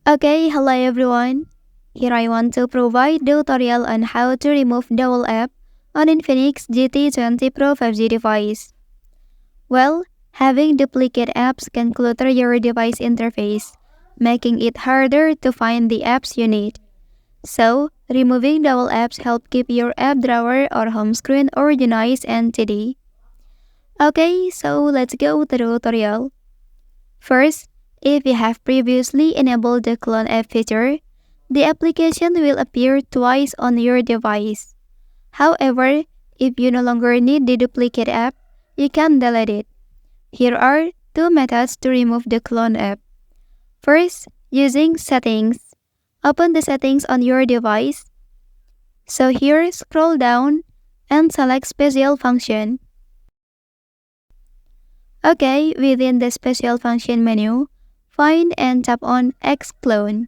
Okay, hello everyone. Here I want to provide the tutorial on how to remove double app on Infinix GT20 Pro 5G device. Well, having duplicate apps can clutter your device interface, making it harder to find the apps you need. So, removing double apps help keep your app drawer or home screen organized and tidy. Okay, so let's go to the tutorial. First, if you have previously enabled the clone app feature, the application will appear twice on your device. However, if you no longer need the duplicate app, you can delete it. Here are two methods to remove the clone app. First, using settings. Open the settings on your device. So here, scroll down and select special function. Okay, within the special function menu, find and tap on Xclone.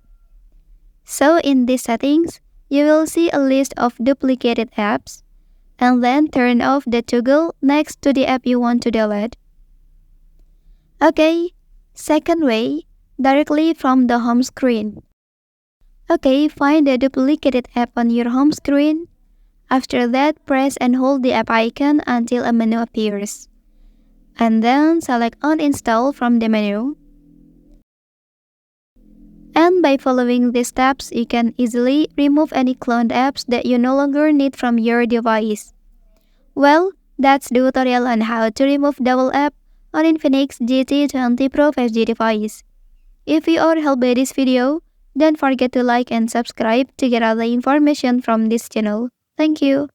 So in these settings, you will see a list of duplicated apps, and then turn off the toggle next to the app you want to delete. Okay, second way, directly from the home screen. Okay, find the duplicated app on your home screen. After that, press and hold the app icon until a menu appears. And then select uninstall from the menu. And by following these steps, you can easily remove any cloned apps that you no longer need from your device. Well, that's the tutorial on how to remove double app on Infinix GT20 Pro 5G device. If you are helped by this video, don't forget to like and subscribe to get other information from this channel. Thank you.